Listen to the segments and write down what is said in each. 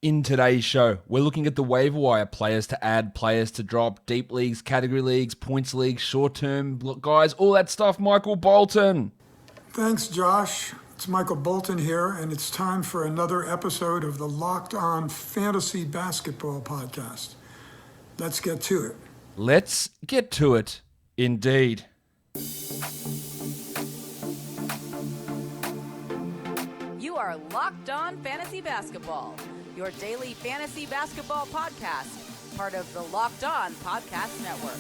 In today's show, we're looking at the waiver wire, players to add, players to drop, deep leagues, category leagues, points leagues, short-term guys, all that stuff. Michael Bolton. Thanks, Josh. It's Michael Bolton here, and it's time for another episode of the Locked On Fantasy Basketball Podcast. Let's get to it. Let's get to it, indeed. You are Locked On Fantasy Basketball, your daily fantasy basketball podcast, part of the Locked On Podcast Network.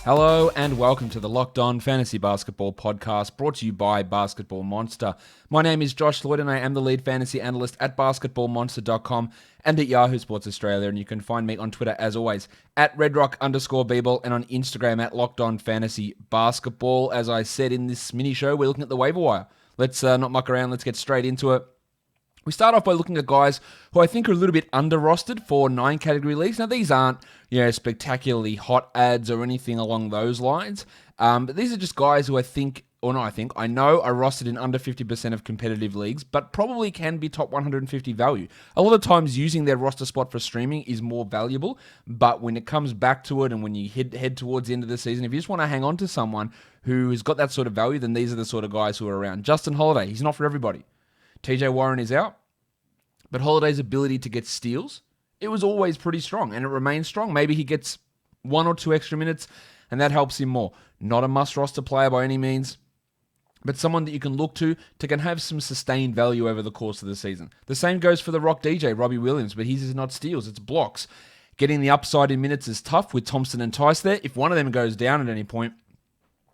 Hello and welcome to the Locked On Fantasy Basketball Podcast, brought to you by Basketball Monster. My name is Josh Lloyd and I am the lead fantasy analyst at basketballmonster.com and at Yahoo Sports Australia, and you can find me on Twitter as always at redrock_bball and on Instagram at Locked On Fantasy Basketball. As I said in this mini show, we're looking at the waiver wire. Let's not muck around, let's get straight into it. We start off by looking at guys who I think are a little bit under-rostered for 9 category leagues. Now, these aren't, spectacularly hot ads or anything along those lines. But these are just guys who I know are rostered in under 50% of competitive leagues, but probably can be top 150 value. A lot of times using their roster spot for streaming is more valuable, but when it comes back to it and when you head towards the end of the season, if you just want to hang on to someone who has got that sort of value, then these are the sort of guys who are around. Justin Holiday, he's not for everybody. TJ Warren is out, but Holiday's ability to get steals, it was always pretty strong, and it remains strong. Maybe he gets 1 or 2 extra minutes, and that helps him more. Not a must-roster player by any means, but someone that you can look to can have some sustained value over the course of the season. The same goes for the Rock DJ, Robbie Williams, but his is not steals, it's blocks. Getting the upside in minutes is tough with Thompson and Tice there. If one of them goes down at any point,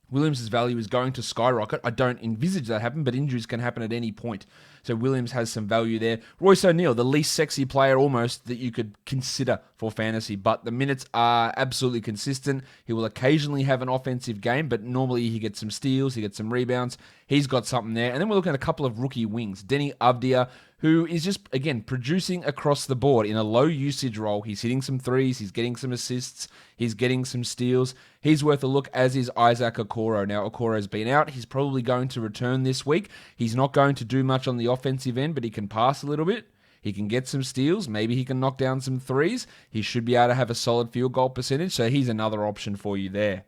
Williams' value is going to skyrocket. I don't envisage that happen, but injuries can happen at any point. So Williams has some value there. Royce O'Neal, the least sexy player almost that you could consider for fantasy, but the minutes are absolutely consistent. He will occasionally have an offensive game, but normally he gets some steals, he gets some rebounds. He's got something there. And then we're looking at a couple of rookie wings. Denny Avdia, who is just, again, producing across the board in a low usage role. He's hitting some threes, he's getting some assists, he's getting some steals. He's worth a look, as is Isaac Okoro. Now, Okoro's been out. He's probably going to return this week. He's not going to do much on the offensive end, but he can pass a little bit. He can get some steals. Maybe he can knock down some threes. He should be able to have a solid field goal percentage, so he's another option for you there.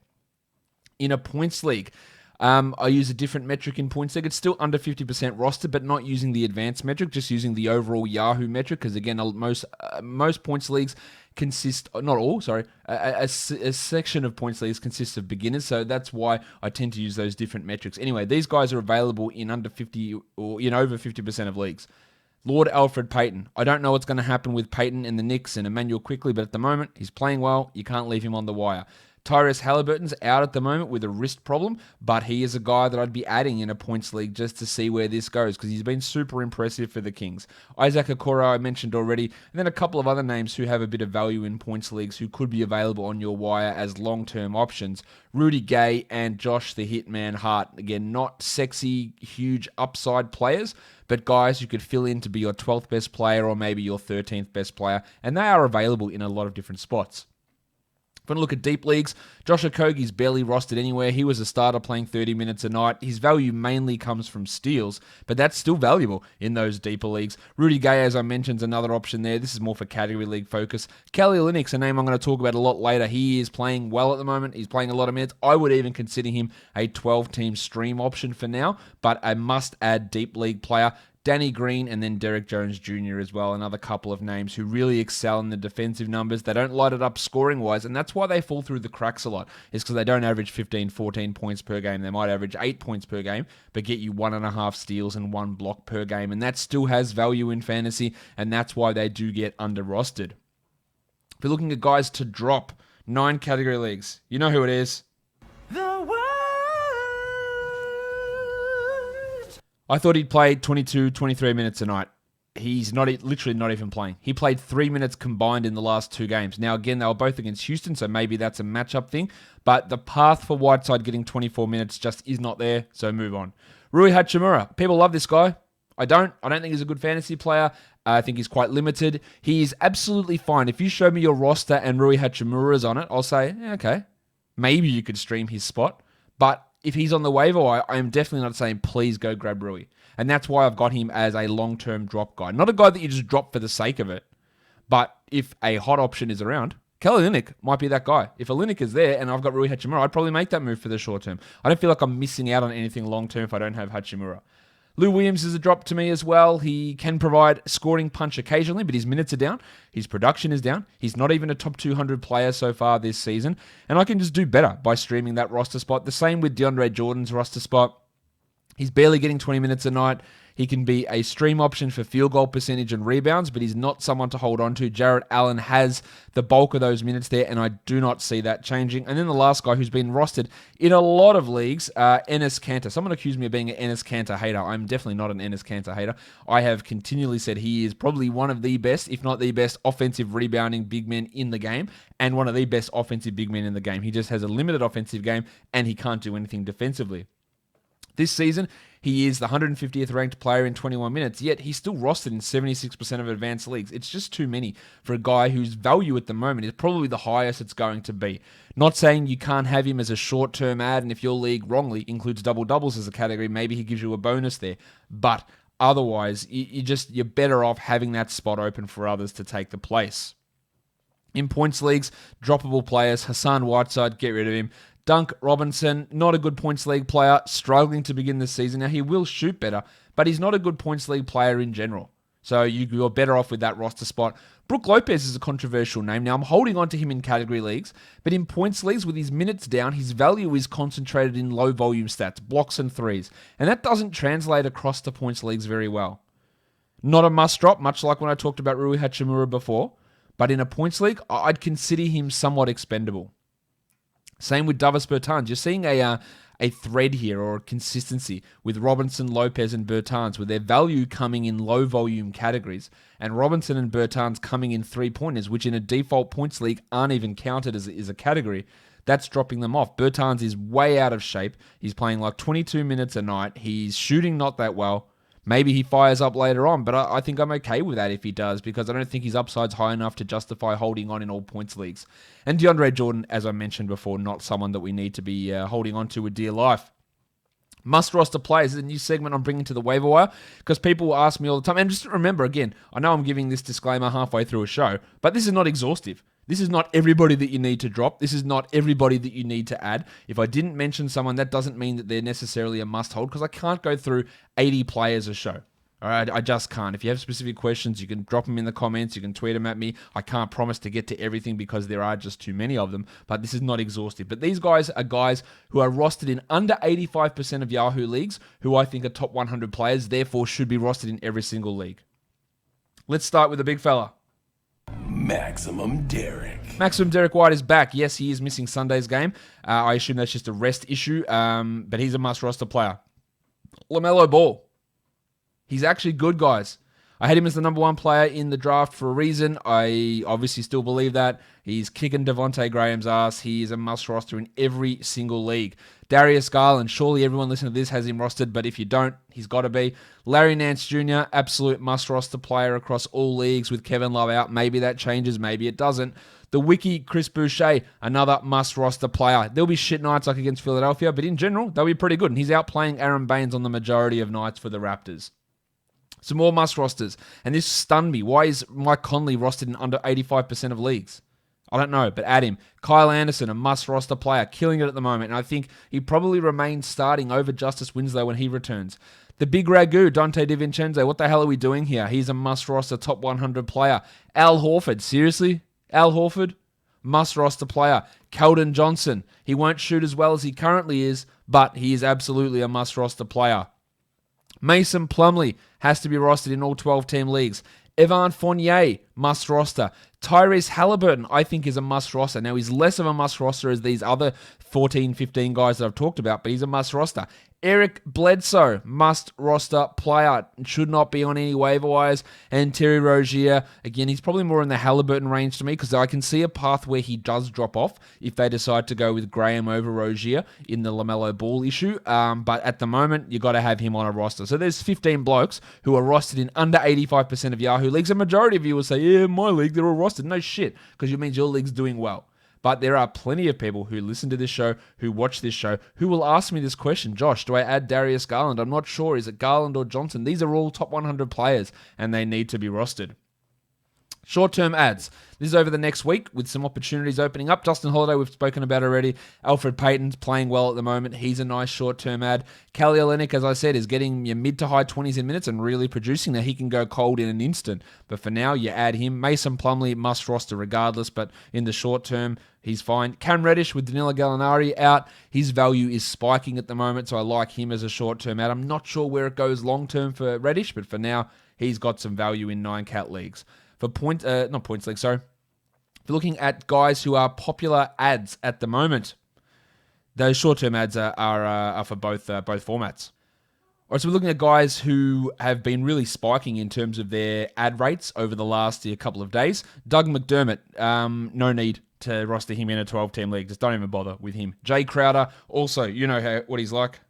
In a points league, I use a different metric in points league. It's still under 50% roster, but not using the advanced metric, just using the overall Yahoo metric, because again, most points leagues consist, not all, sorry, a section of points leagues consists of beginners, so that's why I tend to use those different metrics. Anyway, these guys are available in under 50 or in over 50% of leagues. Lord Elfrid Payton. I don't know what's going to happen with Payton and the Knicks and Emmanuel quickly, but at the moment, he's playing well. You can't leave him on the wire. Tyrese Halliburton's out at the moment with a wrist problem, but he is a guy that I'd be adding in a points league just to see where this goes, because he's been super impressive for the Kings. Isaac Okoro, I mentioned already, and then a couple of other names who have a bit of value in points leagues who could be available on your wire as long-term options. Rudy Gay and Josh the Hitman Hart. Again, not sexy, huge upside players, but guys who could fill in to be your 12th best player or maybe your 13th best player, and they are available in a lot of different spots. If we look at deep leagues, Josh Okogie's barely rostered anywhere. He was a starter playing 30 minutes a night. His value mainly comes from steals, but that's still valuable in those deeper leagues. Rudy Gay, as I mentioned, is another option there. This is more for category league focus. Kelly Olynyk, a name I'm going to talk about a lot later. He is playing well at the moment. He's playing a lot of minutes. I would even consider him a 12-team stream option for now, but a must-add deep league player. Danny Green, and then Derek Jones Jr. as well, another couple of names who really excel in the defensive numbers. They don't light it up scoring-wise, and that's why they fall through the cracks a lot, is because they don't average 15, 14 points per game. They might average 8 points per game, but get you 1.5 steals and 1 block per game, and that still has value in fantasy, and that's why they do get under-rostered. If you're looking at guys to drop, 9 category leagues, you know who it is. I thought he'd play 22, 23 minutes a night. He's literally not even playing. He played 3 minutes combined in the last 2 games. Now, again, they were both against Houston, so maybe that's a matchup thing. But the path for Whiteside getting 24 minutes just is not there, so move on. Rui Hachimura. People love this guy. I don't think he's a good fantasy player. I think he's quite limited. He is absolutely fine. If you show me your roster and Rui Hachimura's on it, I'll say, yeah, okay, maybe you could stream his spot. But if he's on the waiver wire, I am definitely not saying please go grab Rui. And that's why I've got him as a long-term drop guy. Not a guy that you just drop for the sake of it. But if a hot option is around, Olynyk might be that guy. If Olynyk is there and I've got Rui Hachimura, I'd probably make that move for the short term. I don't feel like I'm missing out on anything long-term if I don't have Hachimura. Lou Williams is a drop to me as well. He can provide scoring punch occasionally, but his minutes are down. His production is down. He's not even a top 200 player so far this season. And I can just do better by streaming that roster spot. The same with DeAndre Jordan's roster spot. He's barely getting 20 minutes a night. He can be a stream option for field goal percentage and rebounds, but he's not someone to hold on to. Jarrett Allen has the bulk of those minutes there, and I do not see that changing. And then the last guy who's been rostered in a lot of leagues, Enes Kanter. Someone accused me of being an Enes Kanter hater. I'm definitely not an Enes Kanter hater. I have continually said he is probably one of the best, if not the best, offensive rebounding big men in the game, and one of the best offensive big men in the game. He just has a limited offensive game, and he can't do anything defensively. This season, he is the 150th ranked player in 21 minutes, yet he's still rostered in 76% of advanced leagues. It's just too many for a guy whose value at the moment is probably the highest it's going to be. Not saying you can't have him as a short-term ad, and if your league wrongly includes double-doubles as a category, maybe he gives you a bonus there. But otherwise, you're better off having that spot open for others to take the place. In points leagues, droppable players, Hassan Whiteside, get rid of him. Dunk Robinson, not a good points league player, struggling to begin the season. Now, he will shoot better, but he's not a good points league player in general. So you're better off with that roster spot. Brook Lopez is a controversial name. Now, I'm holding on to him in category leagues, but in points leagues, with his minutes down, his value is concentrated in low volume stats, blocks and threes. And that doesn't translate across the points leagues very well. Not a must drop, much like when I talked about Rui Hachimura before, but in a points league, I'd consider him somewhat expendable. Same with Davis Bertans. You're seeing a thread here, or a consistency with Robinson, Lopez, and Bertans, with their value coming in low volume categories, and Robinson and Bertans coming in 3-pointers, which in a default points league aren't even counted as a category. That's dropping them off. Bertans is way out of shape. He's playing like 22 minutes a night. He's shooting not that well. Maybe he fires up later on, but I think I'm okay with that if he does, because I don't think his upside's high enough to justify holding on in all points leagues. And DeAndre Jordan, as I mentioned before, not someone that we need to be holding on to with dear life. Must roster players is a new segment I'm bringing to the waiver wire, because people will ask me all the time. And just remember, again, I know I'm giving this disclaimer halfway through a show, but this is not exhaustive. This is not everybody that you need to drop. This is not everybody that you need to add. If I didn't mention someone, that doesn't mean that they're necessarily a must-hold, because I can't go through 80 players a show. All right, I just can't. If you have specific questions, you can drop them in the comments. You can tweet them at me. I can't promise to get to everything because there are just too many of them, but this is not exhaustive. But these guys are guys who are rostered in under 85% of Yahoo leagues, who I think are top 100 players, therefore should be rostered in every single league. Let's start with the big fella. Maximum Derek. Maximum Derek White is back. Yes, he is missing Sunday's game. I assume that's just a rest issue, but he's a must-roster player. LaMelo Ball. He's actually good, guys. I had him as the number one player in the draft for a reason. I obviously still believe that. He's kicking Devontae Graham's ass. He is a must-roster in every single league. Darius Garland, surely everyone listening to this has him rostered, but if you don't, he's got to be. Larry Nance Jr., absolute must-roster player across all leagues with Kevin Love out. Maybe that changes, maybe it doesn't. The Wiki, Chris Boucher, another must-roster player. There'll be shit nights like against Philadelphia, but in general, they'll be pretty good. And he's outplaying Aaron Baines on the majority of nights for the Raptors. Some more must-rosters. And this stunned me. Why is Mike Conley rostered in under 85% of leagues? I don't know, but add him. Kyle Anderson, a must-roster player, killing it at the moment. And I think he probably remains starting over Justice Winslow when he returns. The big Ragu, Dante DiVincenzo, what the hell are we doing here? He's a must-roster top 100 player. Al Horford, seriously? Al Horford? Must-roster player. Keldon Johnson, he won't shoot as well as he currently is, but he is absolutely a must-roster player. Mason Plumlee has to be rostered in all 12-team leagues. Evan Fournier, must roster. Tyrese Halliburton, I think, is a must roster. Now, he's less of a must roster as these other 14, 15 guys that I've talked about, but he's a must roster. Eric Bledsoe, must roster player, should not be on any waiver wires. And Terry Rozier, again, he's probably more in the Halliburton range to me because I can see a path where he does drop off if they decide to go with Graham over Rozier in the LaMelo Ball issue. But at the moment, you got to have him on a roster. So there's 15 blokes who are rostered in under 85% of Yahoo leagues. A majority of you will say, yeah, my league, they're all rostered. No shit, because it means your league's doing well. But there are plenty of people who listen to this show, who watch this show, who will ask me this question. Josh, do I add Darius Garland? I'm not sure. Is it Garland or Johnson? These are all top 100 players, and they need to be rostered. Short-term ads. This is over the next week with some opportunities opening up. Justin Holiday, we've spoken about already. Elfrid Payton's playing well at the moment. He's a nice short-term ad. Kelly Olynyk, as I said, is getting your mid to high 20s in minutes and really producing. Now, he can go cold in an instant. But for now, you add him. Mason Plumlee must roster regardless, but in the short term, he's fine. Cam Reddish with Danilo Gallinari out. His value is spiking at the moment, so I like him as a short-term ad. I'm not sure where it goes long-term for Reddish, but for now, he's got some value in 9-cat leagues. For not points league, sorry. If you're looking at guys who are popular ads at the moment, those short-term ads are for both formats. All right, so we're looking at guys who have been really spiking in terms of their ad rates over the last couple of days. Doug McDermott, no need to roster him in a 12-team league. Just don't even bother with him. Jay Crowder, also, you know what he's like.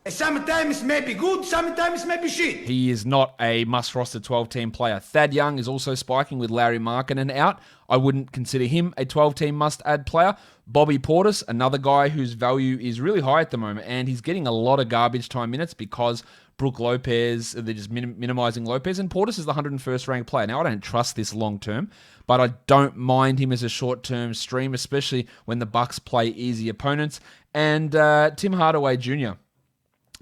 Sometimes may be good, sometimes may be shit. He is not a must-roster 12-team player. Thad Young is also spiking with Larry Markkinen out. I wouldn't consider him a 12-team must-add player. Bobby Portis, another guy whose value is really high at the moment, and he's getting a lot of garbage time minutes because Brook Lopez, they're just minimizing Lopez, and Portis is the 101st ranked player. Now, I don't trust this long-term, but I don't mind him as a short-term stream, especially when the Bucks play easy opponents. And Tim Hardaway Jr.,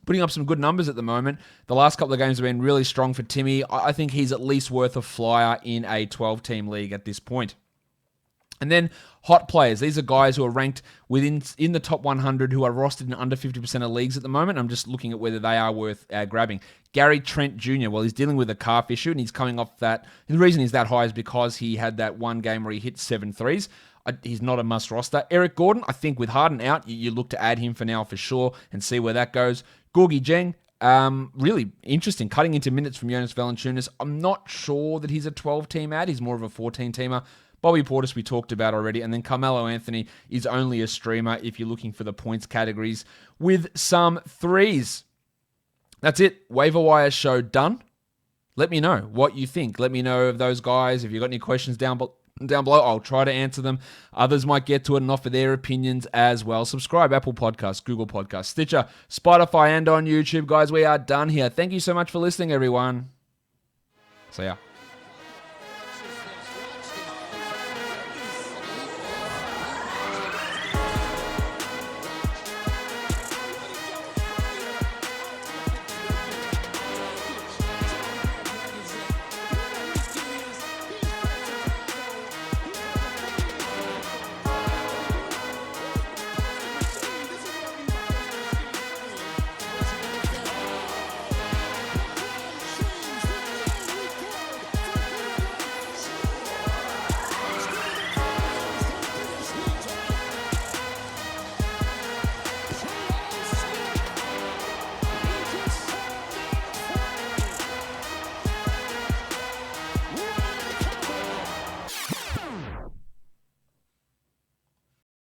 putting up some good numbers at the moment. The last couple of games have been really strong for Timmy. I think he's at least worth a flyer in a 12-team league at this point. And then hot players. These are guys who are ranked in the top 100 who are rostered in under 50% of leagues at the moment. I'm just looking at whether they are worth grabbing. Gary Trent Jr., well, he's dealing with a calf issue and he's coming off that. And the reason he's that high is because he had that one game where he hit 7 threes. He's not a must roster. Eric Gordon, I think with Harden out, you look to add him for now for sure and see where that goes. Gorgie Jeng, really interesting, cutting into minutes from Jonas Valanciunas. I'm not sure that he's a 12-team ad. He's more of a 14-teamer. Bobby Portis we talked about already. And then Carmelo Anthony is only a streamer if you're looking for the points categories with some threes. That's it. Waiver wire show done. Let me know what you think. Let me know of those guys. If you've got any questions down below, I'll try to answer them. Others might get to it and offer their opinions as well. Subscribe, Apple Podcasts, Google Podcasts, Stitcher, Spotify, and on YouTube. Guys, we are done here. Thank you so much for listening, everyone. See ya.